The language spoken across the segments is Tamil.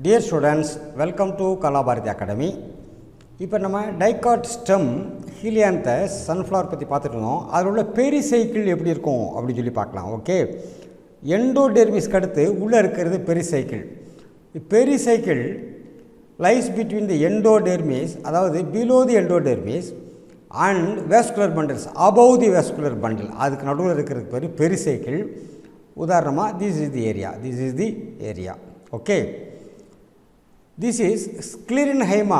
Dear students, welcome to Kalabharati Academy. இப்போ நம்ம டைகாட் ஸ்டெம் ஹீலியாந்தஸ் சன்ஃப்ளவர் பற்றி பார்த்துட்டு இருந்தோம். அதில் உள்ள பெரிசைக்கிள் எப்படி இருக்கும் அப்படின்னு சொல்லி பார்க்கலாம். ஓகே, எண்டோடெர்மிஸ்க்கு அடுத்து உள்ளே இருக்கிறது pericycle. Pericycle lies between the endodermis, அதாவது below the endodermis and vascular bundles above the vascular bundle, அதுக்கு நடுவில் இருக்கிறது பேர் பெரிசைக்கிள். உதாரணமாக this is the area. Okay, this is sclerenchyma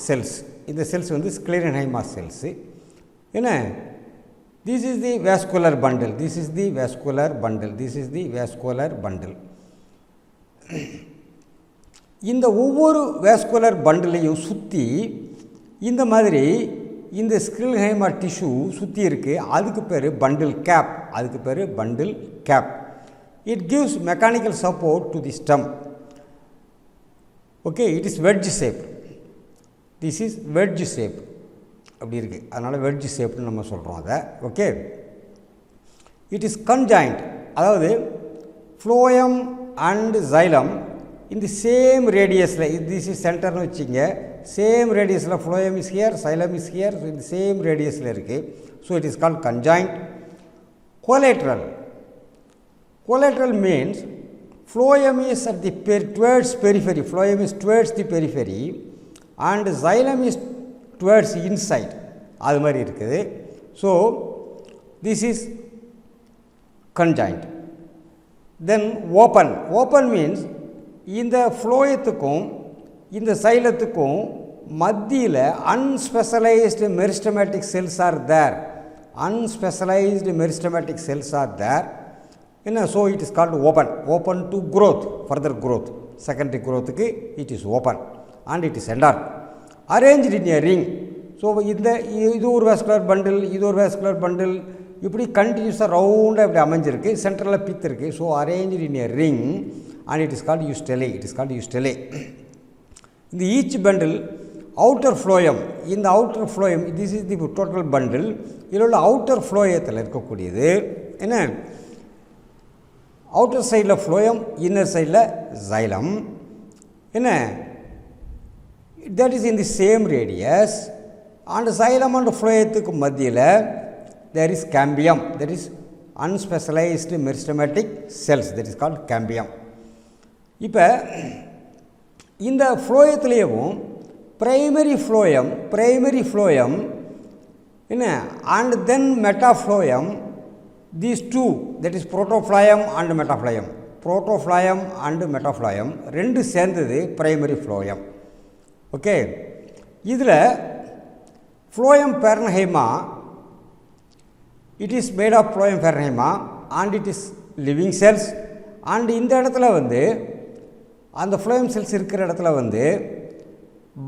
cells. இந்த செல்ஸ் வந்து sclerenchyma cells. என்ன, this is the vascular bundle. இந்த ஒவ்வொரு vascular bundleையும் சுற்றி இந்த மாதிரி இந்த sclerenchyma tissue சுற்றி இருக்கு. அதுக்கு பேர் bundle cap. It gives mechanical support to the stem. Okay, it is wedge shape. This is wedge shape அப்படி இருக்குது, அதனால் வெட்ஜ் ஷேப்னு நம்ம சொல்கிறோம் அதை. ஓகே, இட் இஸ் கன்ஜாயிண்ட், அதாவது ஃப்ளோயம் அண்ட் சைலம் இந்த சேம் ரேடியஸில், திஸ் இஸ் சென்டர்னு வச்சுங்க, சேம் ரேடியஸில் phloem is here, xylem is here, so இந்த சேம் ரேடியஸில் இருக்குது. So it is called conjoint. Collateral means phloem is at the towards periphery, and xylem is towards inside, அது மாதிரி இருக்குது. So this is conjoint. Then open means இந்த ஃப்ளோயத்துக்கும் இந்த சைலத்துக்கும் மத்தியில் unspecialized meristematic cells are there. என்ன, so it is called open to growth, further growth, secondary growthக்கு it is open and it is endarch. Arranged in a ring. So இது ஒரு வேஸ்குலர் பண்டில், இது ஒரு வேஸ்குலர் பண்டில், இப்படி கண்டினியூஸாக ரவுண்டாக இப்படி அமைஞ்சிருக்கு, சென்டரில் பித் இருக்குது. So arranged in a ring and it is called eustele. இந்த ஈச் பண்டில் அவுட்டர் ஃப்ளோயம், இந்த outer phloem, this is the total bundle. இதில் உள்ள அவுட்டர் ஃப்ளோயத்தில் இருக்கக்கூடியது என்ன, அவுட்டர் சைடில் ஃப்ளோயம், இன்னர் சைடில் சைலம். என்ன, that is in the same radius. And xylem and ஃப்ளோயத்துக்கு மத்தியில் there is cambium, that is unspecialised meristematic cells, that is called cambium. இப்போ இந்த ஃப்ளோயத்துலேயும் பிரைமரி ஃப்ளோயம் என்ன, and then metaphloem, these two, that is protophyllum and metaphyllum ரெண்டு சேர்ந்தது பிரைமரி ஃப்ளோயம். ஓகே, இதில் phloem parenchyma, it is made of phloem parenchyma and it is living cells. And இந்த இடத்துல வந்து அந்த ஃப்ளோயம் செல்ஸ் இருக்கிற இடத்துல வந்து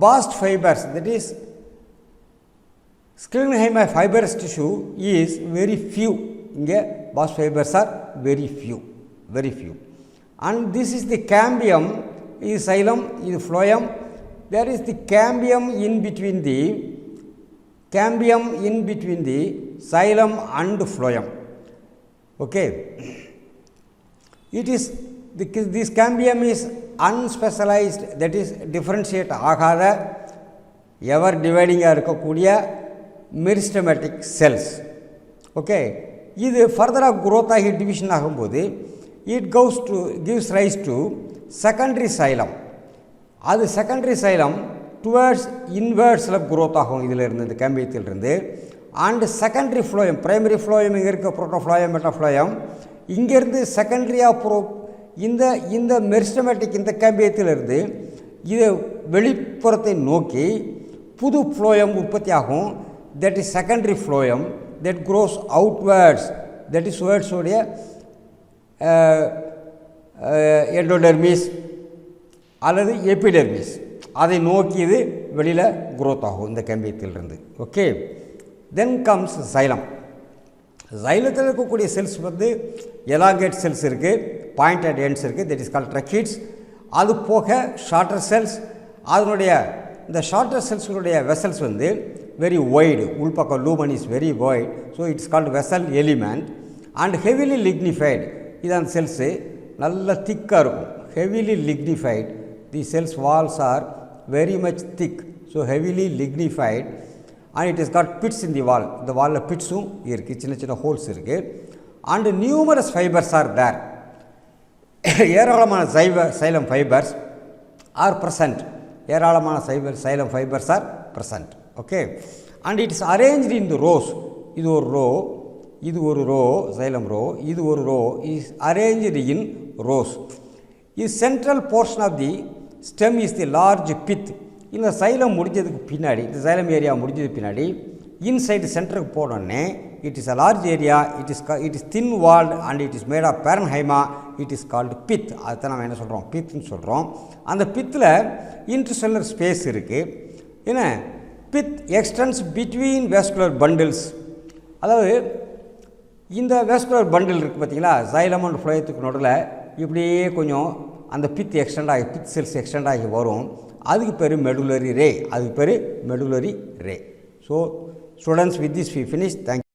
bast fibres, that is sclerenchyma fibrous tissue is very few. இங்கே bast fibres are very few. And this is the cambium, இது சைலம், இது phloem. There is the cambium in between the xylem and phloem. Okay, it is this cambium is unspecialised, that is differentiate ஆகாத எவர் டிவைடிங்காக இருக்கக்கூடிய மெரிஸ்டமேட்டிக் செல்ஸ். ஓகே, இது ஃபர்தராக குரோத் ஆகி டிவிஷன் ஆகும்போது it gives rise to secondary xylem. அது செகண்டரி சைலம் டுவர்ட்ஸ் இன்வெர்ட்ஸில் குரோத் ஆகும் இதிலிருந்து, இந்த கேம்பியத்திலிருந்து. And secondary phloem, primary phloem இங்கே இருக்க புரோட்டோஃப்ளோயம், மெட்டாஃப்ளோயம், இங்கேருந்து செகண்டரியாக இந்த மெரிஸ்டமேட்டிக் இந்த கேம்பியத்திலிருந்து இது வெளிப்புறத்தை நோக்கி புது ஃப்ளோயம் உற்பத்தி ஆகும். That is secondary phloem that grows outwards, that is towards உடைய எண்டோடெர்மிஸ் அல்லது எபிடெர்மிஸ், அதை நோக்கி இது வெளியில் குரோத் ஆகும் இந்த கேம்பியத்திலிருந்து. Okay, then comes xylem. சைலத்தில் இருக்கக்கூடிய செல்ஸ் வந்து எலாங்கேட் செல்ஸ் இருக்குது, பாயிண்டட் எண்ட்ஸ் இருக்குது, தட் இஸ் கால்ட் ட்ரக்கீட்ஸ். அது போக ஷார்ட்டர் செல்ஸ், அதனுடைய இந்த ஷார்ட்டர் செல்ஸுடைய வெசல்ஸ் வந்து very wide, உள்பக்கம் lumen is very wide, so it's called vessel element. And heavily lignified, இது அந்த செல்ஸு நல்ல திக்காக இருக்கும், heavily lignified, the cell's walls are very much thick, so heavily lignified, and it has got pits in the wall. The wall pits irukku, சின்ன holes irukku, and numerous fibers are there. ஏராளமான xylem fibers are present. ஏராளமான xylem fibers are present. Okay, and it is arranged in the rows. இது ஒரு row, இது ஒரு row, xylem row, இது ஒரு row is arranged in rows. The central portion of the stem is the large pith. இந்த xylem முடிஞ்சதுக்கு பின்னாடி, இந்த xylem area முடிஞ்சதுக்கு பின்னாடி inside சென்டருக்கு போனோடனே it is a large area, it is thin walled and it is made of parenchyma, it is called pith. அதுதான் நம்ம என்ன சொல்கிறோம், pithன்னு சொல்கிறோம். அந்த pithல intercellular space இருக்குது. என்ன pith extends between vascular bundles. அதாவது இந்த vascular bundle இருக்குது பார்த்தீங்களா, xylem and phloemத்துக்கு நடுவில் இப்படியே கொஞ்சம் அந்த pith எக்ஸ்டெண்ட் ஆகி, pith cells எக்ஸ்டெண்ட் ஆகி வரும். அதுக்கு பேர் medullary ray. அதுக்கு பேர் medullary ray. So students, with this we finish. Thank you.